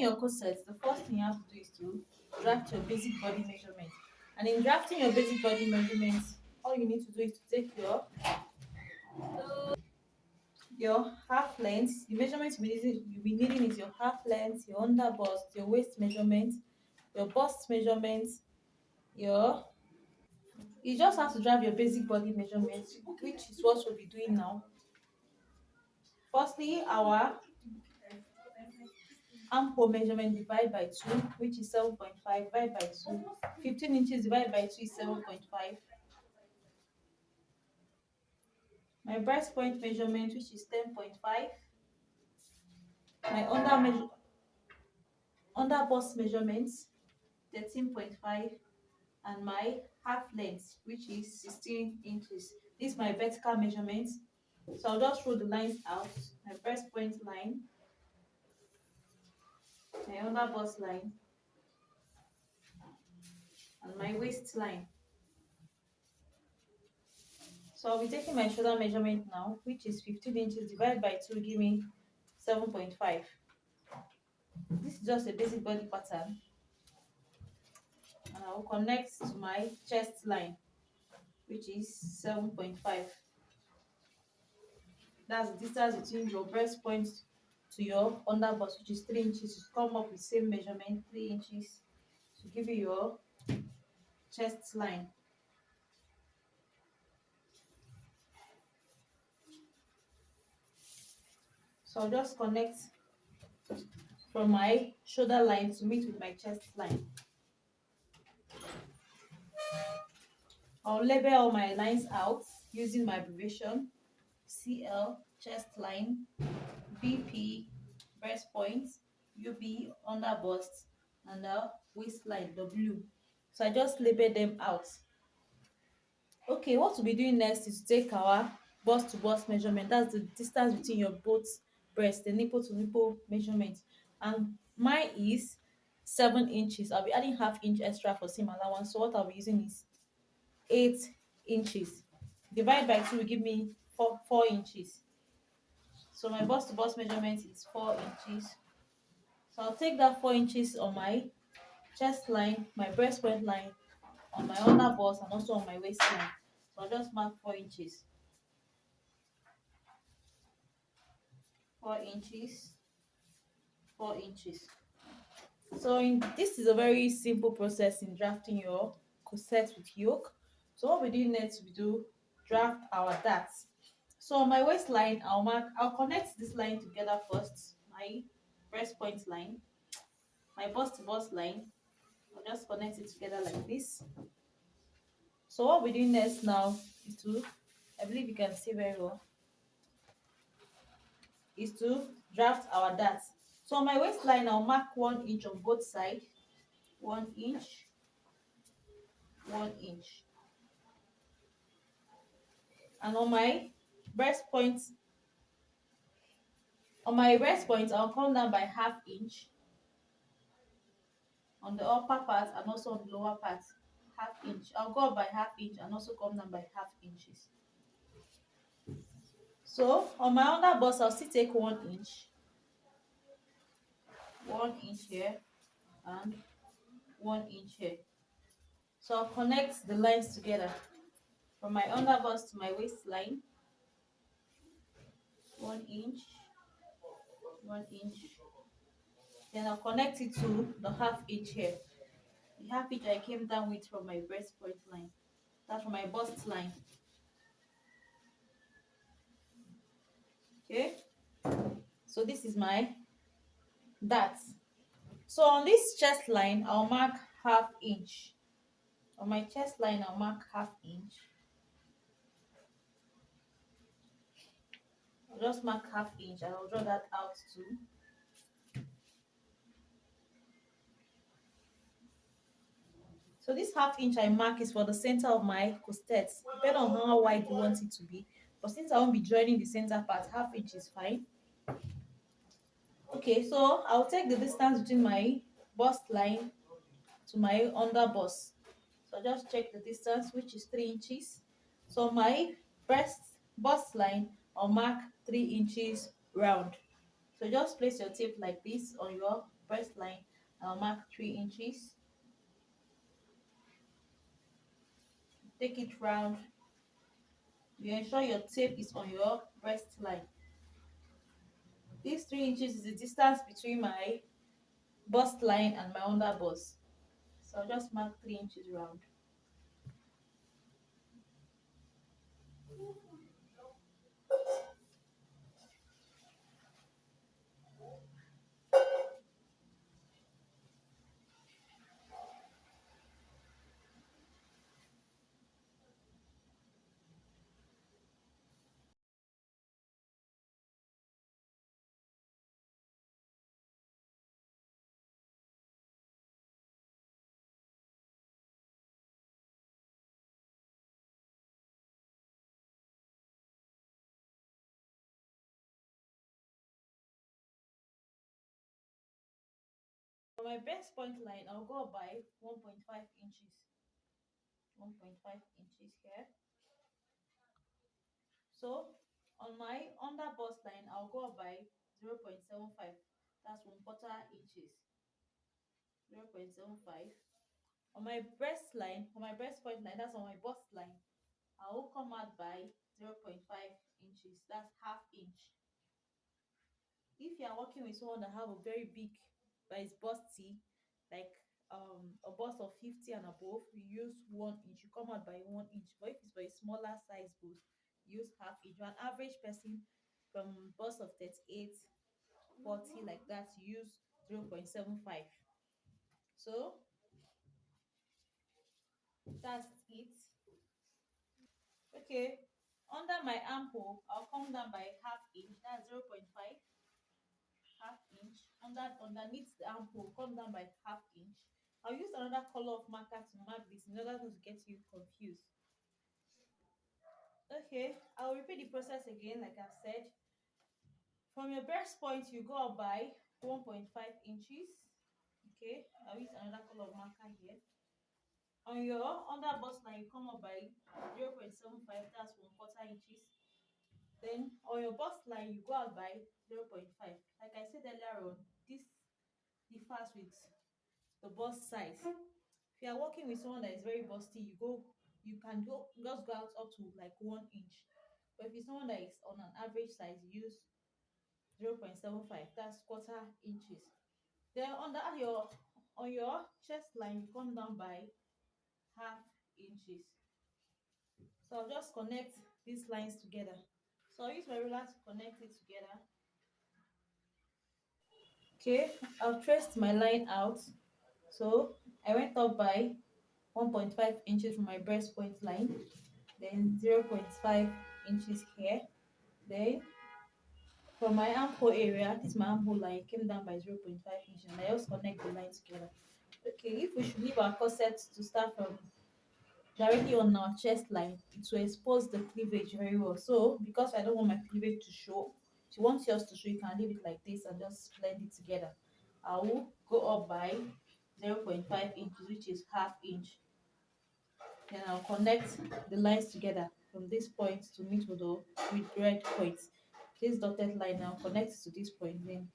your corset, the first thing you have to do is to draft your basic body measurement. And in drafting your basic body measurements, all you need to do is to take your half length. The measurement you'll be needing is your half length, your under bust, your waist measurement, your bust measurement, your you just have to draft your basic body measurement, which is what we'll be doing now. Firstly, our armhole measurement divide by 2, which is 7.5, divide by 2. 15 inches divided by 2 is 7.5. My breast point measurement, which is 10.5. My under bust measurement, 13.5. And my half length, which is 16 inches. This is my vertical measurement. So I'll just draw the lines out. My breast point line, my under bust line, and my waistline. So I'll be taking my shoulder measurement now, which is 15 inches divided by 2, give me 7.5. This is just a basic body pattern. And I will connect to my chest line, which is 7.5. That's the distance between your breast point to your under bust, which is 3 inches. You come up with the same measurement, 3 inches, to give you your chest line. So I'll just connect from my shoulder line to meet with my chest line. I'll label all my lines out using my abbreviation: CL, chest line; BP, breast point; UB, under bust; and the waistline, W. So I just label them out. Okay, what we'll be doing next is to take our bust to bust measurement. That's the distance between your both breasts, the nipple to nipple measurement. And mine is 7 inches. I'll be adding half inch extra for seam allowance. So what I'll be using is 8 inches. Divide by 2 will give me 4 inches. So my bust to bust measurement is 4 inches. So I'll take that 4 inches on my chest line, my breast point line, on my under bust, and also on my waistline. So I'll just mark 4 inches. 4 inches, 4 inches. So this is a very simple process in drafting your corset with yoke. So what we do next, we do draft our darts. So on my waistline, I'll connect this line together first. My breast point line, my bust to bust line. I'll just connect it together like this. So what we're doing next now is to, I believe you can see very well, is to draft our darts. So on my waistline, I'll mark 1 inch on both sides. 1 inch, 1 inch. And on my breast point, I'll come down by half inch on the upper part and also on the lower part. Half inch. I'll go up by half inch and also come down by half inches. So on my under bust, I'll still take 1 inch. 1 inch here and 1 inch here. So I'll connect the lines together from my under bust to my waistline. 1 inch, 1 inch. Then I'll connect it to the half inch here. The half inch I came down with from my breast point line. That's from my bust line. Okay. So this is my dart. So on this chest line, I'll mark half inch. On my chest line, I'll mark half inch. I'll just mark half inch and I'll draw that out too. So this half inch I mark is for the center of my corset, depending on how wide you want it to be. But since I won't be joining the center part, half inch is fine. Okay, so I'll take the distance between my bust line to my under bust. So just check the distance, which is 3 inches. So my bust line, I'll mark 3 inches round. So just place your tape like this on your breast line, I'll mark 3 inches. Take it round. You ensure your tape is on your breast line. This 3 inches is the distance between my bust line and my under bust. So I'll just mark 3 inches round. For my breast point line, I'll go by 1.5 inches. 1.5 inches here. So on my under bust line, I'll go by 0.75. That's 1/4 inches. 0.75. On my breast line, on my breast point line, that's on my bust line, I will come out by 0.5 inches. That's half inch. If you are working with someone that have a very big, that is busty, like a bust of 50 and above, you use 1 inch. You come out by 1 inch. But if it's for a smaller size bust, use half inch. For an average person from bust of 38, 40 like that, you use 0.75. So that's it. Okay. Under my armhole, I'll come down by half inch. That's 0.5. Half inch. Underneath the armhole, come down by half inch. I'll use another color of marker to mark this in order not to get you confused. Okay, I'll repeat the process again, like I've said. From your breast point, you go up by 1.5 inches. Okay, I'll use another color of marker here. On your under bust line, you come up by 0.75, that's 1/4 inches. Then on your bust line, you go out by 0.5. Like I said earlier on, this differs with the bust size. If you are working with someone that is very busty, you can go just go out up to like 1 inch. But if it's someone that is on an average size, use 0.75. That's 1/4 inches. Then on your chest line, you come down by half inches. So I'll just connect these lines together. So I'll use my ruler to connect it together. Okay, I've traced my line out. So I went up by 1.5 inches from my breast point line, then 0.5 inches here. Then from my armhole area, this is my armhole line, came down by 0.5 inches, and I just connect the line together. Okay, if we should leave our corset to start from directly on our chest line, it will expose the cleavage very well. So because I don't want my cleavage to show, if you want yours to show, you can leave it like this and just blend it together. I will go up by 0.5 inches, which is half inch. Then I'll connect the lines together from this point to meet with the red point. This dotted line now connects to this point, then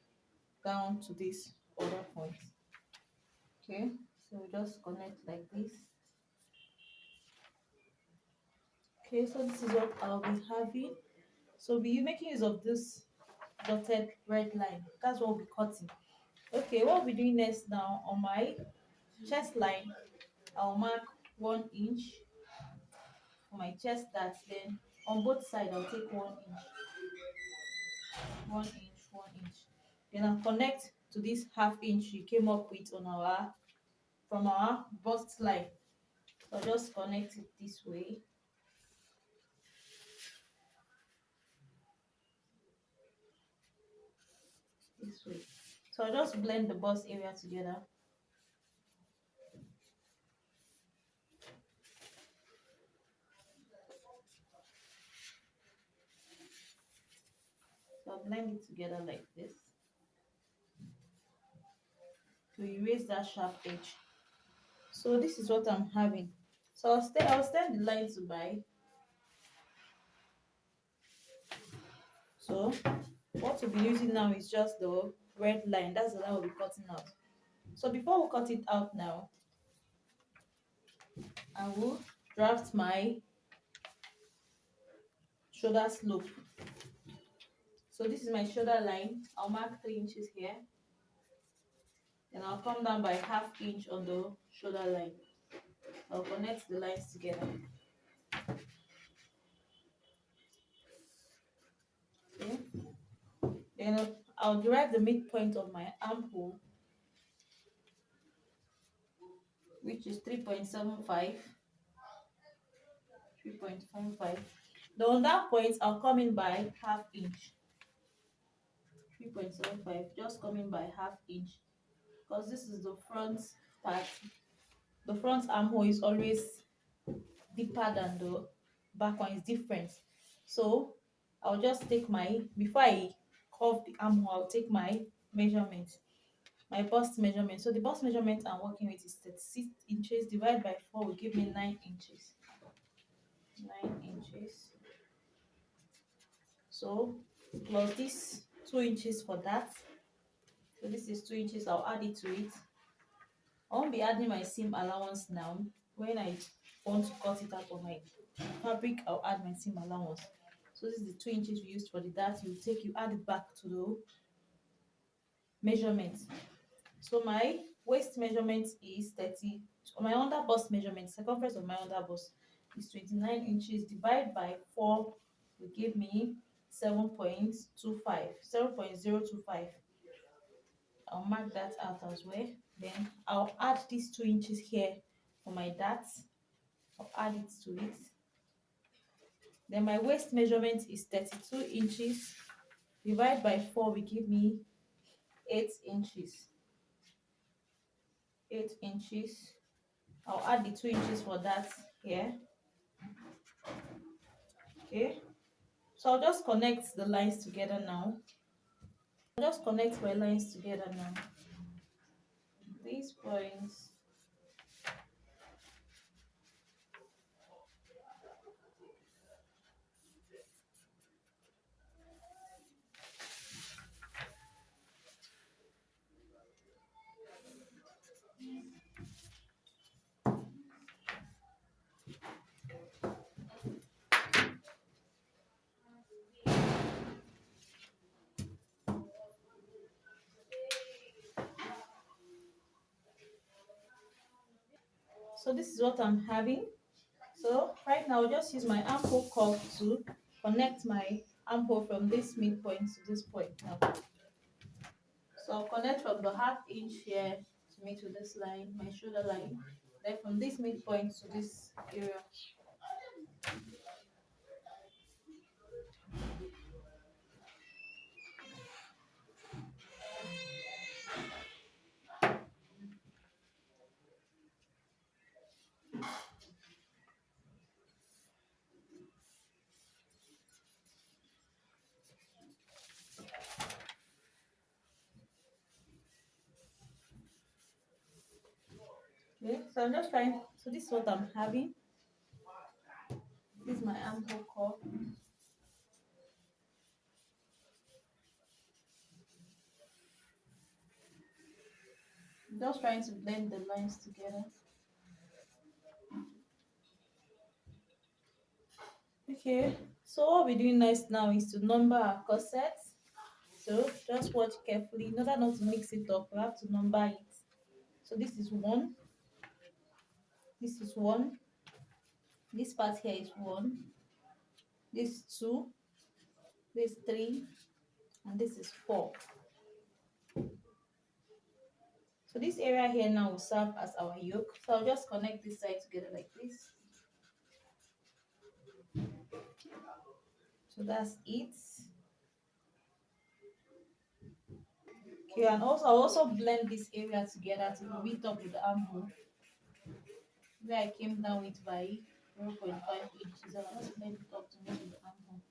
down to this other point. Okay, so we just connect like this. Okay, so this is what I'll be having. So we'll be making use of this dotted red line. That's what we'll be cutting. Okay, what we're doing next now, on my chest line, I'll mark 1 inch for my chest dart. Then on both sides, I'll take 1 inch, 1 inch, 1 inch. Then I'll connect to this half inch we came up with on our from our bust line. So I'll just connect it this way. This way. So I'll just blend the bust area together. So I'll blend it together like this to erase that sharp edge. So this is what I'm having. So I'll stand the line to by. So what we'll be using now is just the red line. That's the line we'll be cutting out. So before we cut it out now, I will draft my shoulder slope. So this is my shoulder line. I'll mark 3 inches here. Then I'll come down by half inch on the shoulder line. I'll connect the lines together. Okay. Then I'll derive the midpoint of my armhole, which is 3.75. 3.55. Then on that point, I'll come in by half inch. 3.75, just coming by half inch, because this is the front part. The front armhole is always deeper than the back one, is different. So I'll just take my, before I curve the armhole, I'll take my measurement, my bust measurement. So the bust measurement I'm working with is 36 inches divided by 4 will give me 9 inches. 9 inches. So plus this 2 inches for that. So this is 2 inches, I'll add it to it. I won't be adding my seam allowance now. When I want to cut it out of my fabric, I'll add my seam allowance. So this is the 2 inches we used for the dart. You add it back to the measurement. So my waist measurement is 30. My under bust measurement, circumference of my under bust is 29 inches. Divided by 4 will give me 7.25. 7.025. I'll mark that out as well. Then I'll add these 2 inches here for my dart. I'll add it to it. Then my waist measurement is 32 inches. Divide by 4 will give me 8 inches. 8 inches. I'll add the 2 inches for that here. Okay. So I'll just connect the lines together now. I'll just connect my lines together now. These points. So this is what I'm having. So right now I'll just use my armhole curve to connect my armhole from this midpoint to this point now. So I'll connect from the half inch here to meet with this line, my shoulder line. Then from this midpoint to this area. Okay, so I'm just trying. So this is what I'm having. This is my armhole curve. I'm just trying to blend the lines together. Okay, so what we're doing next now is to number our corsets. So just watch carefully. In order not to mix it up, we have to number it. So this is 1. This is 1. This part here is 1. This is 2. This is 3. And this is 4. So this area here now will serve as our yoke. So I'll just connect this side together like this. So that's it. Okay, and also I'll also blend this area together to meet up with the armhole, where I came down with by 0.5 inches. I'll just blend it up to meet with the armhole.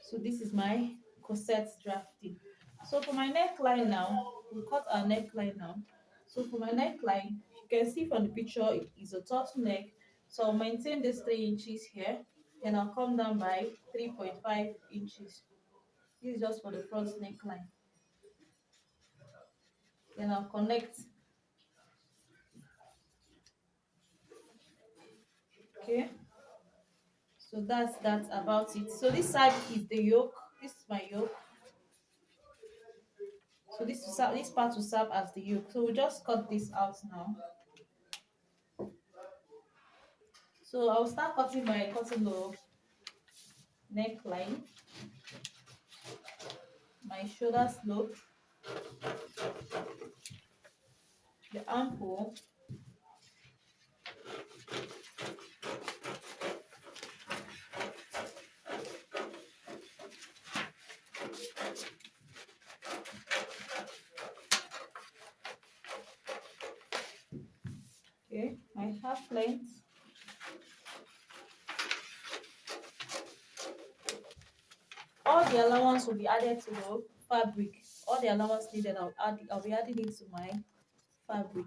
So this is my corset drafting. So for my neckline now, we'll cut our neckline now. So for my neckline, you can see from the picture it is a turtleneck. So I'll maintain this 3 inches here, then I'll come down by 3.5 inches. This is just for the front neckline. Then I'll connect. Okay, so that's that about it. So this side is the yoke. This is my yoke. So this part will serve as the yoke. So we'll just cut this out now. So I'll start cutting my cotton of neckline, my shoulder slope, the armhole, okay, my half length, all the allowance will be added to the fabric. All the allowance needed, I'll be adding it to my fabric.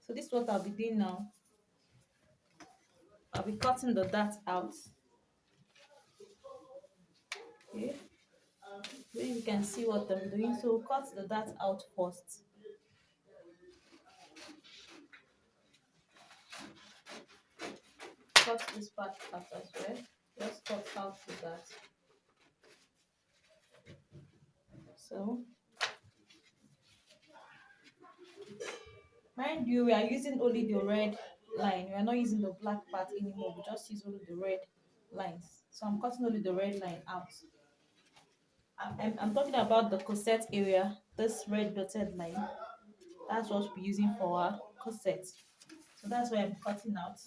So this is what I'll be doing now. I'll be cutting the dart out. Okay, so you can see what I'm doing. So cut the dart out first. Cut this part out as well. Just cut out the dart. So mind you, we are using only the red line. We are not using the black part anymore. We just use only the red lines. So I'm cutting only the red line out. I'm talking about the corset area. This red dotted line. That's what we'll be using for our corset. So that's why I'm cutting out.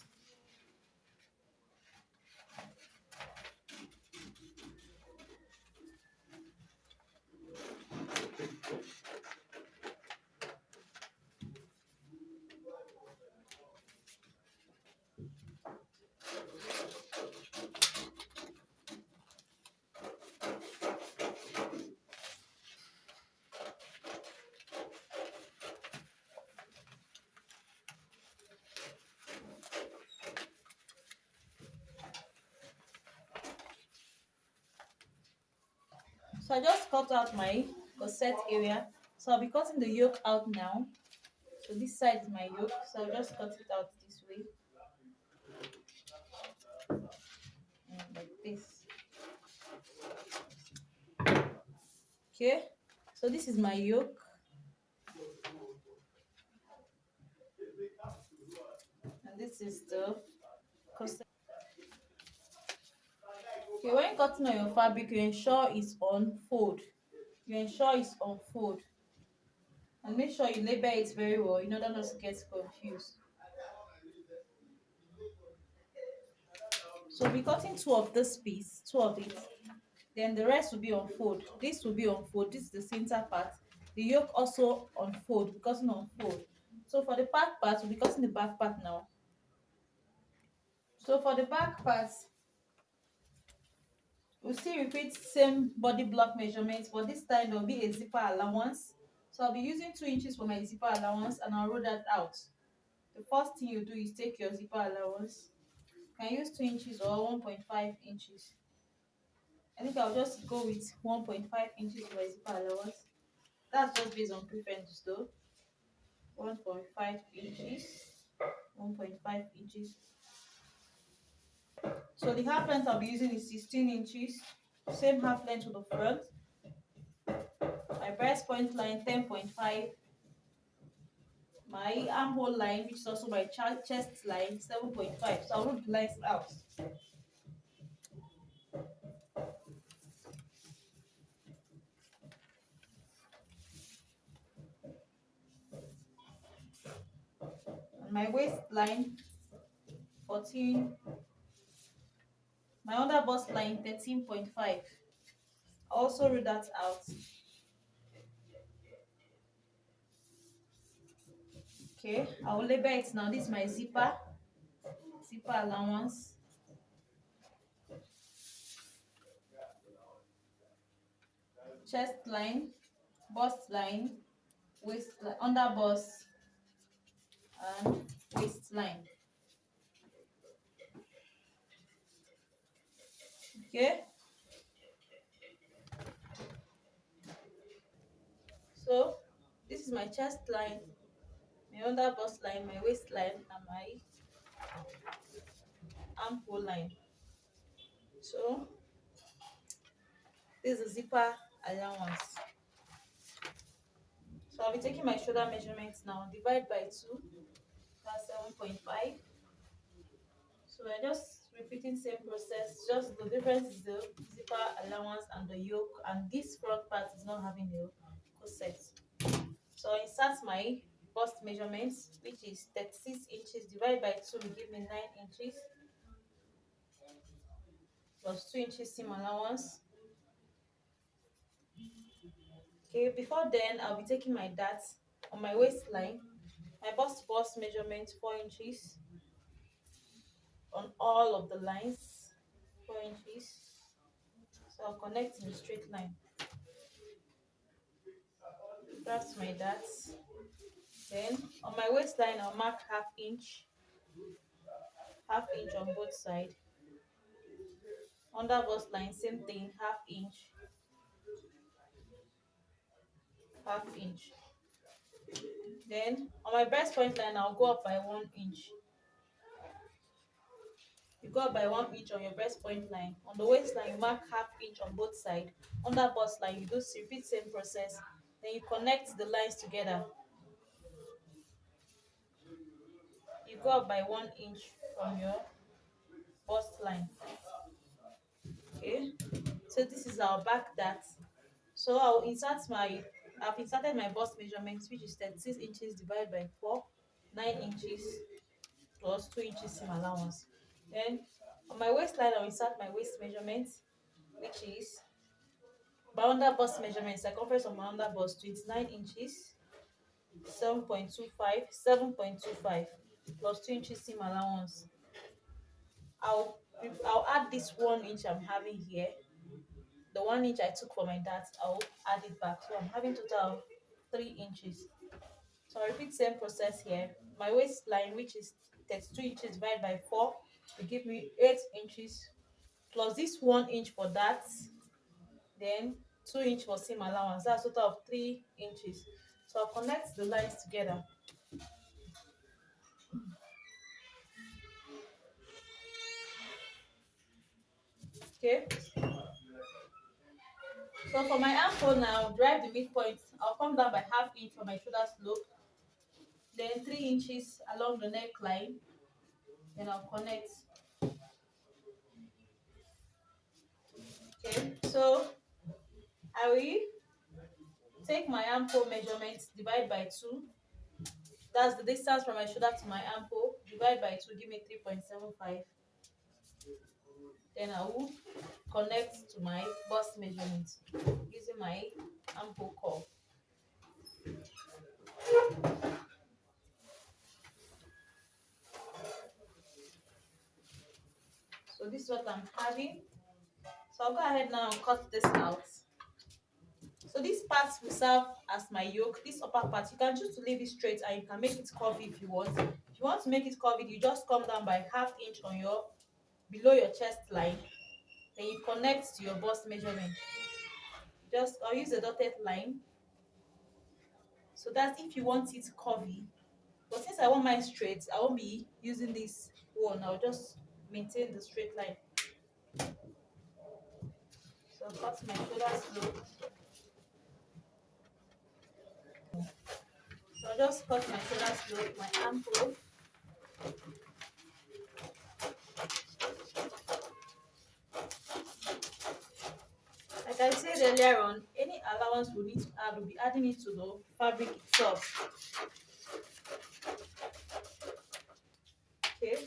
So I just cut out my corset area. So I'll be cutting the yoke out now. So this side is my yoke. So I'll just cut it out this way. And like this. Okay. So this is my yoke. And this is the corset. Okay, when cutting on your fabric, you ensure it's on fold. You ensure it's on fold. And make sure you label it very well in order not to get confused. So we'll be cutting two of this piece, two of it. Then the rest will be on fold. This will be on fold. This is the center part. The yoke also on fold, because on fold. So for the back part, we'll be cutting the back part now. So for the back part, we'll still repeat same body block measurements, but this time there'll be a zipper allowance. So I'll be using 2 inches for my zipper allowance, and I'll roll that out. The first thing you do is take your zipper allowance. You can use 2 inches or 1.5 inches. I think I'll just go with 1.5 inches for my zipper allowance. That's just based on preference though. 1.5 inches. 1.5 inches. So the half length I'll be using is 16 inches. Same half length to the front. My breast point line 10.5. My armhole line, which is also my chest line, 7.5. So I'll roll the lines out. And my waistline 14. My under bust line 13.5. Also roll that out. Okay, I will label it now. This is my zipper allowance. Chest line, bust line, waist line, under bust, and waistline. Okay. So this is my chest line, my under bust line, my waistline, and my armhole line. So this is the zipper allowance. So I'll be taking my shoulder measurements now. Divide by 2, that's 7.5. So we're just repeating same process. Just the difference is the zipper allowance and the yoke, and this front part is not having the corset. So I insert my bust measurements, which is 36 inches. Divided by 2 will give me 9 inches plus 2 inches seam allowance. Okay, before then I'll be taking my dart on my waistline. My bust measurement 4 inches on all of the lines, 4 inches. So I'll connect in a straight line. That's my dart. Then on my waistline I'll mark half inch on both sides. Under bust line, same thing, half inch. Then on my breast point line, I'll go up by 1 inch. You go up by 1 inch on your breast point line. On the waistline, you mark half inch on both sides. Under bust line, you do repeat same process. Then you connect the lines together. You go up by 1 inch from your bust line. Okay, so this is our back dart. So I've inserted my bust measurements, which is 36 inches divided by 4, 9 inches plus 2 inches seam allowance. Then on my waistline, I'll insert my waist measurement, which is my under bust measurement, circumference of my under bust 29 inches, 7.25 plus 2 inches seam allowance. I'll add this 1 inch I'm having here. The 1 inch I took for my dart, I'll add it back. So I'm having total of 3 inches. So I repeat same process here. My waistline, which is 32 inches divided by 4, will give me 8 inches plus this 1 inch for that, then 2 inch for seam allowance. That's a total of 3 inches. So I'll connect the lines together. Okay. So for my armhole now, drive the midpoint. I'll come down by half inch for my shoulder slope, then 3 inches along the neckline. Then I'll connect. Okay. So I will take my armhole measurement, divide by 2. That's the distance from my shoulder to my armhole. Divide by 2, give me 3.75. Then I will connect to my bust measurement using my armhole curve. So this is what I'm having. So I'll go ahead now and cut this out. So this part will serve as my yoke. This upper part, you can choose to leave it straight and you can make it curvy if you want. If you want to make it curvy, you just come down by half inch on your below your chest line. Then you connect to your bust measurement. I'll use a dotted line. So that's if you want it curvy. But since I want mine straight, I won't be using this one. I'll just maintain the straight line. So I'll cut my shoulder slope. So I'll just cut my shoulder slope, my armhole. Like I said earlier on, any allowance we need to add, we'll be adding it to the fabric itself. Okay.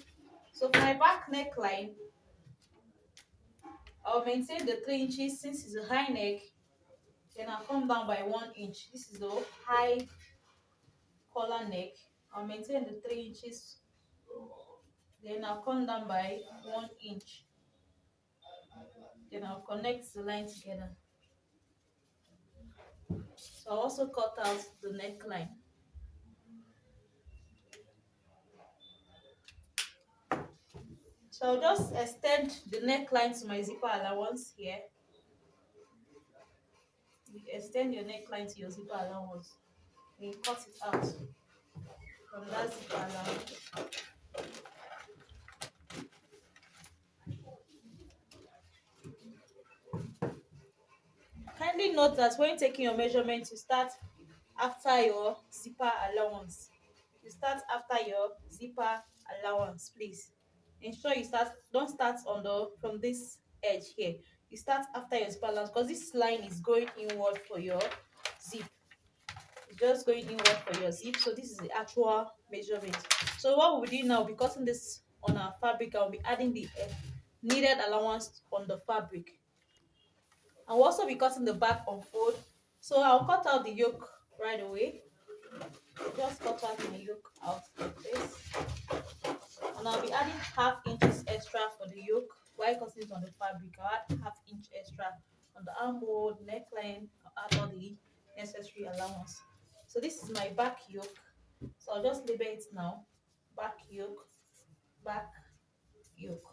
So for my back neckline, I'll maintain the 3 inches since it's a high neck. Then I'll come down by 1 inch. This is the high collar neck. I'll maintain the 3 inches. Then I'll come down by 1 inch. Then I'll connect the line together. So I'll also cut out the neckline. So I'll just extend the neckline to my zipper allowance here. you extend your neckline to your zipper allowance. Then you cut it out from that zipper allowance. Kindly note that when taking your measurement, you start after your zipper allowance. You start after your zipper allowance, please. Ensure you start, don't start on the from this edge here. You start after your zipper allowance because this line is going inward for your zip. It's just going inward for your zip. So this is the actual measurement. So what we'll do now, we'll be cutting this on our fabric. I'll be adding the needed allowance on the fabric. I'll also be cutting the back on fold. So I'll cut out the yoke right away. Just cut out my yoke out like this. And I'll be adding ½ inches extra for the yoke while cutting it on the fabric. I'll add ½ inch extra on the armhole, neckline. I'll add all the necessary allowance. So this is my back yoke. So I'll just label it now. Back yoke, back yoke.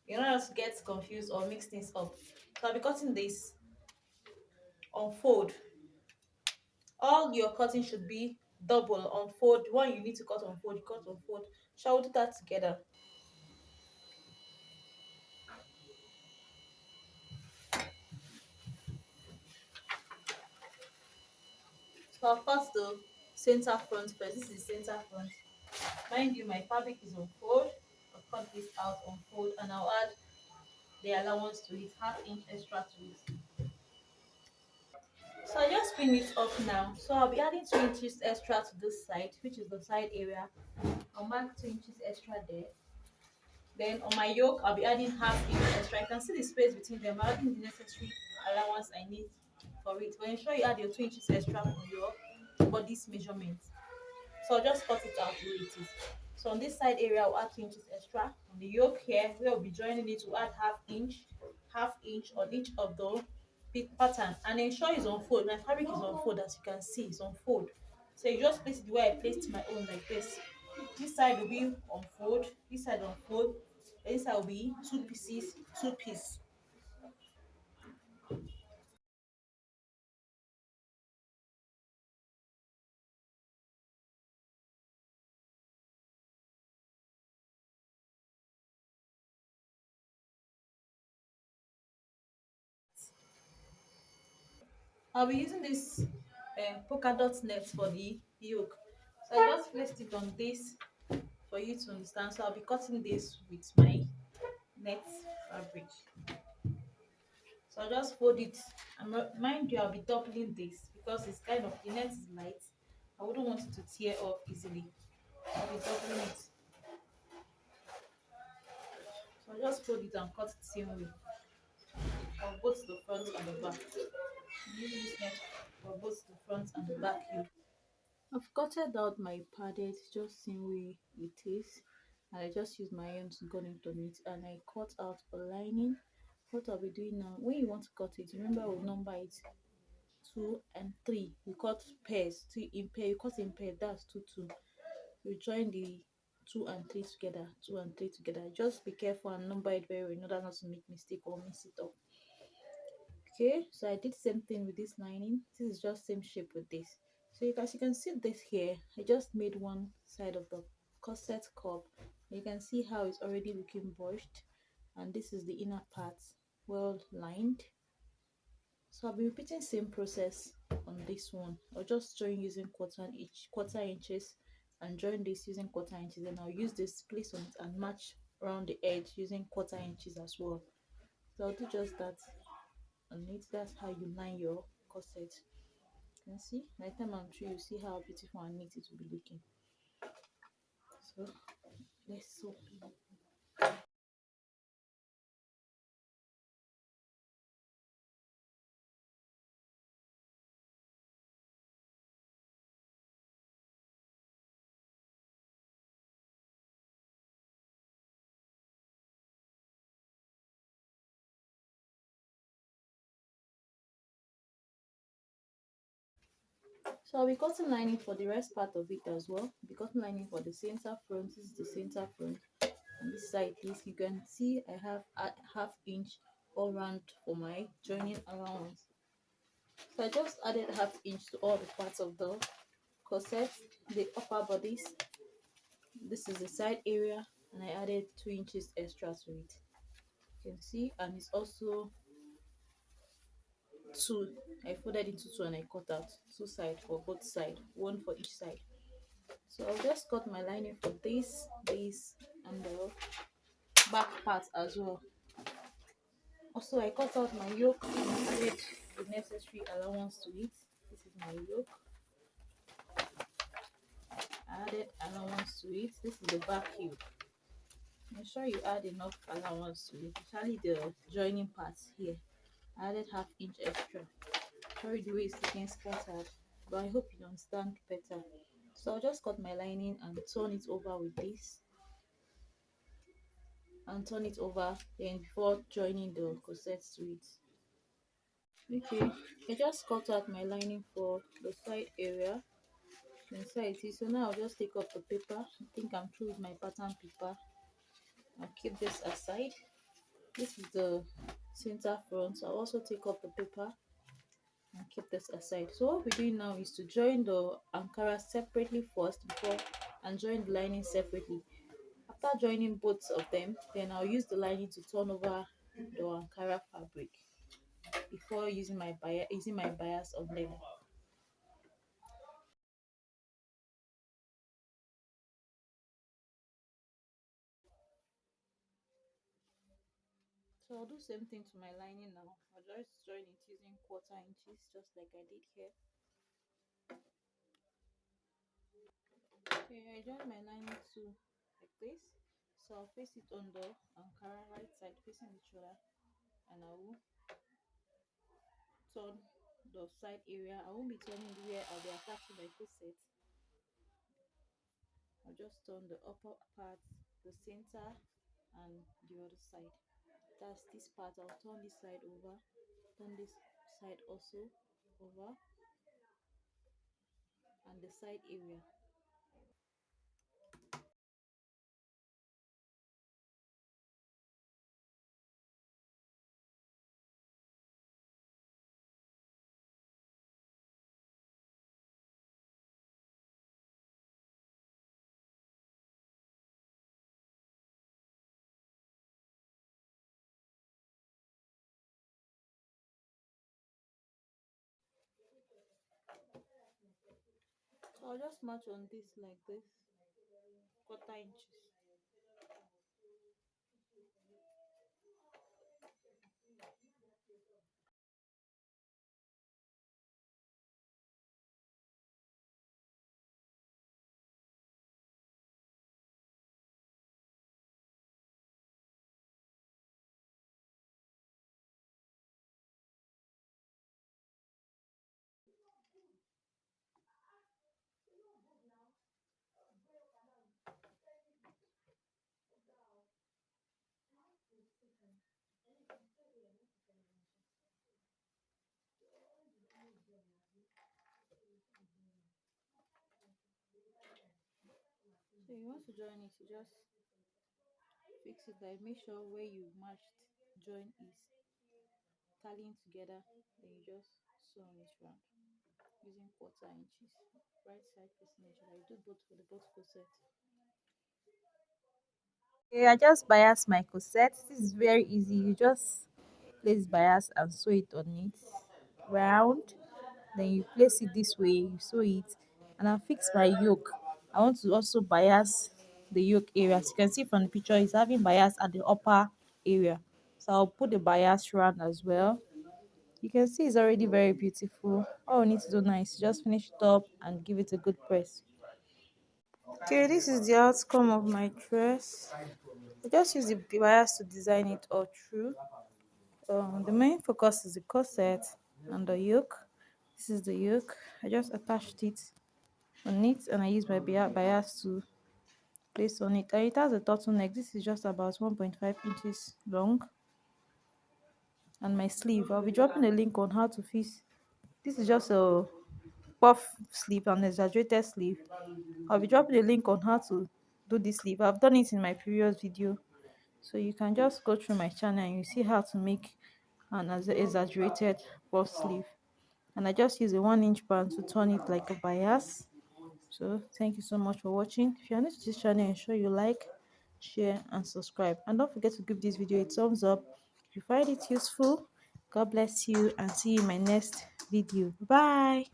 You don't have to get confused or mix things up. So I'll be cutting this on fold. All your cutting should be double on fold. The one you need to cut on fold, you cut on fold. Shall we do that together? So I'll cut the center front first. This is center front. Mind you, my fabric is on fold. I'll cut this out on fold and I'll add the allowance to it, ½ inch extra to it. So I just pin it up now. So I'll be adding 2 inches extra to this side, which is the side area. I'll mark 2 inches extra there. Then on my yoke, I'll be adding ½ inch extra. You can see the space between them. I'm adding the necessary allowance I need for it. But ensure you add your 2 inches extra for your body's measurement. So I'll just cut it out the way it is. So on this side area, I'll add 2 inches extra. On the yoke here, where we'll be joining it, we'll add ½ inch on each of the big pattern. And ensure it's on fold. My fabric is on fold, as you can see, it's on fold. So you just place it the way I placed my own, like this. This side will be on fold, this side on fold, this side will be two pieces, two piece. I'll be using this polka dot net for the yoke. So I just placed it on this for you to understand. So I'll be cutting this with my net fabric. So I'll just fold it. And mind you, I'll be doubling this because it's kind of, the net is light. I wouldn't want it to tear off easily. I'll be doubling it. So I'll just fold it and cut it the same way for both the front and the back. Use this net for both the front and the back yoke. I've cutted out my padded just same way it is, and I just use my hand to gun it on it, and I cut out a lining. What I'll be doing now, when you want to cut it, remember we'll number it 2 and 3. You cut pairs, two in pair, you cut in pair, that's 2 2. You join the 2 and 3 together, 2 and 3 together. Just be careful and number it very well in order not to make mistake or mess it up. Okay, so I did same thing with this lining. This is just same shape with this. So as you can see this here, I just made one side of the corset cup. You can see how it's already looking brushed, and this is the inner part, well lined. So I'll be repeating same process on this one. I'll just join using quarter inches, and join this using quarter inches, and I'll use this place on it and match around the edge using quarter inches as well. So I'll do just that on it. That's how you line your corset. You can see by the time I'm through, you see how beautiful and neat it will be looking. So let's sew. So I'll be cutting lining for the rest part of it as well. I'll be cutting lining for the center front. This is the center front, and this side is, you can see I have a ½ inch all round for my joining allowance. So I just added half inch to all the parts of the corset, the upper bodies. This is the side area, and I added 2 inches extra to it. You can see, and it's also two. I folded into two and I cut out two sides for both sides, one for each side. So I'll just cut my lining for this, and the back part as well. Also, I cut out my yoke and added the necessary allowance to it. This is my yoke. I added allowance to it. This is the back yoke. Make sure you add enough allowance to it, especially the joining parts here. I added half inch extra. Sorry the way it's looking scattered, but I hope you understand better. So I'll just cut my lining and turn it over with this, and turn it over then before joining the corset to it. Okay, I just cut out my lining for the side area. Inside it, so now I'll just take up the paper. I think I'm through with my pattern paper. I'll keep this aside. This is the center front, so I'll also take up the paper and keep this aside. So what we're doing now is to join the ankara separately first before, and join the lining separately. After joining both of them, then I'll use the lining to turn over the ankara fabric before using my bias on them. So I'll do same thing to my lining now. I'll just join it using quarter inches, just like I did here. Okay, I joined my lining too, like this. So I'll face it on the ankara right side, facing the shoulder, and I will turn the side area. I won't be turning where I'll be attaching my corset. I'll just turn the upper part, the center, and the other side. That's this part. I'll turn this side over, turn this side also over, and the side area. So I'll just match on this like this, quarter inches. So you want to join it, you just fix it, like make sure where you matched join is tallying together, then you just sew on it round using quarter inches, right side facing each other. You do both for the both corset. Okay, I just bias my corset. This is very easy. You just place bias and sew it on it round, then you place it this way, you sew it, and I'll fix my yoke. I want to also bias the yoke area. As you can see from the picture, it's having bias at the upper area, so I'll put the bias round as well. You can see it's already very beautiful. All we need to do now is just finish it up and give it a good press. Okay, this is the outcome of my dress. I just use the bias to design it all through. The main focus is the corset and the yoke. This is the yoke. I just attached it on it, and I use my bias to place on it. And it has a turtleneck. This is just about 1.5 inches long. And my sleeve, I'll be dropping a link on how to fix. This is just a puff sleeve, an exaggerated sleeve. I'll be dropping a link on how to do this sleeve. I've done it in my previous video, so you can just go through my channel and you see how to make and as exaggerated puff sleeve. And I just use a 1 inch band to turn it like a bias. So thank you so much for watching. If you are new to this channel, ensure you like, share and subscribe, and don't forget to give this video a thumbs up if you find it useful. God bless you and see you in my next video. Bye.